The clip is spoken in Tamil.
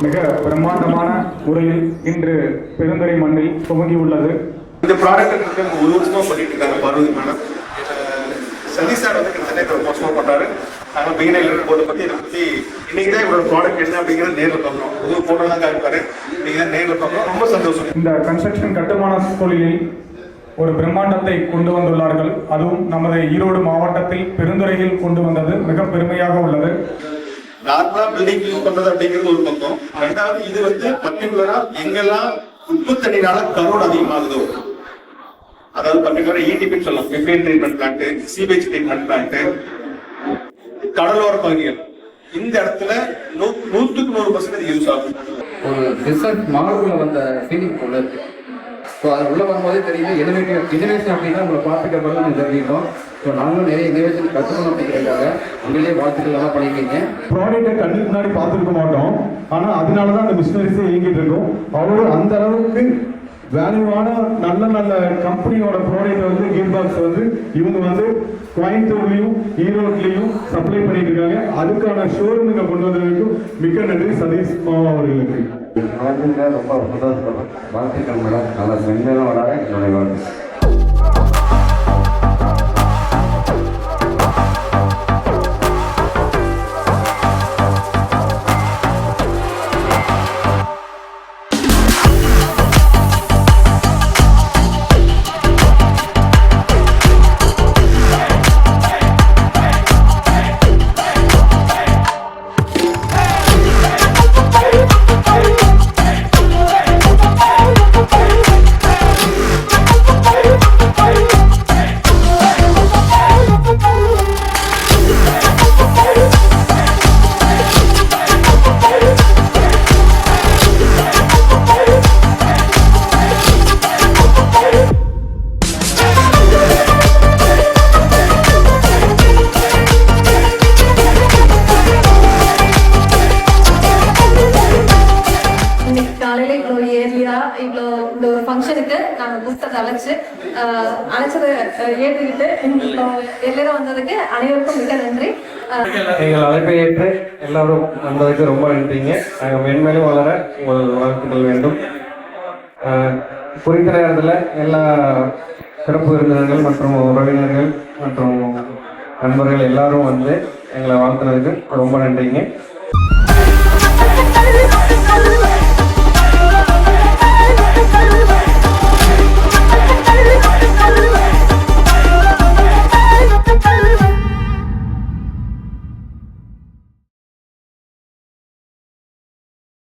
மிக பிரம்மாண்டமான முறையில் இன்று பெருந்துறை மண்ணில் துவங்கியுள்ளது. இந்த ப்ராடக்ட் ஒரு வருஷமா பண்ணிட்டு இருக்காங்க பார்வதி மேடம். சதீஷ் சார் வந்து கிட்டத்தட்ட ஒரு வருஷமா பண்றாரு. நாங்கள் பிகினில் இருக்கும்போது பற்றி இதை பற்றி இன்னைக்கு தான் இவரோட ப்ராடக்ட் என்ன அப்படிங்கிறது நேரில் பார்க்குறோம். புது ஃபோட்டோ தான் காமிப்பாரு, இன்னைக்கு தான் நேரில் பார்க்குறோம். ரொம்ப சந்தோஷம். இந்த கன்ஸ்ட்ரக்ஷன் கட்டுமான தொழிலில் ஒரு பிரம்மாண்டத்தை கொண்டு வந்துள்ளார்கள். அதுவும் நமது ஈரோடு மாவட்டத்தில் பெருந்துறையில் கொண்டு வந்தது மிக பெருமையாக உள்ளது. நார்மலா பில்டிங் யூஸ் பண்றது அப்படிங்கிறது ஒரு பக்கம். ரெண்டாவது இது வந்து பர்டிகுலரா எங்கெல்லாம் உப்பு தண்ணீரால கரோடு அதிகமாகுதோ, அதாவது பர்டிகுலரா இடிபின்னு சொல்லலாம், எஃப்ஏன் treatment plant, sewage treatment plant, கடலோர பகுதிகள், இந்த இடத்துல 100% யூஸ் ஆகும். ஒரு ரிசர்ச் மாடல்ல வந்த ஃபீலிங் உள்ள இருக்கு. ஸோ அது உள்ள வரும்போதே தெரியுது இனோவேஷன் அப்படின்னா உங்களை பார்த்துக்கப்படுறது நம்ம தெரிஞ்சுக்கிறோம். ஸோ நாங்களும் நிறைய இனோவேஷன் கற்றுக்கணும் அப்படிங்கிறதுக்காக உங்களே வாழ்த்துக்கள் எல்லாம் பண்ணியிருக்கீங்க. ப்ராடக்டை கண்ணுக்கு முன்னாடி பார்த்துருக்க மாட்டோம், ஆனால் அதனால தான் அந்த மிஷினரிஸே இயங்கிட்டு இருக்கோம். அவ்வளோ அந்த அளவுக்கு வேல்யூவான நல்ல நல்ல கம்பெனியோட ப்ராடக்ட் வந்து கியர் பாக்ஸ் வந்து இவங்க வந்து கோயம்புத்தூர்லையும் ஈரோட்லையும் சப்ளை பண்ணிட்டு இருக்காங்க. அதுக்கான ஷோரூமுங்க கொண்டு வந்ததுக்கும் மிக்க நன்றி சதீஷ் மாமா அவர்களுக்கு. ரொம்ப சந்தோஷப்படுறேன். வாழ்த்துக்கள் மேடம். நல்லா செஞ்சதும் வராது என்னுடைய வாழ்த்து. அழைச்சதை ஏற்றுக்கிட்டு எல்லாரும் வந்ததுக்கு அனைவருக்கும் மிக நன்றி. எங்கள் அழைப்பை ஏற்று எல்லாரும் வந்ததுக்கு ரொம்ப நன்றிங்க. நாங்கள் மென்மேலும் வளர உங்கள் வாழ்த்துக்கள் வேண்டும். குறித்த நேரத்தில் எல்லா சிறப்பு விருந்தினர்கள் மற்றும் உறவினர்கள் மற்றும் நண்பர்கள் எல்லாரும் வந்து எங்களை வாழ்த்துனதுக்கு ரொம்ப நன்றிங்க.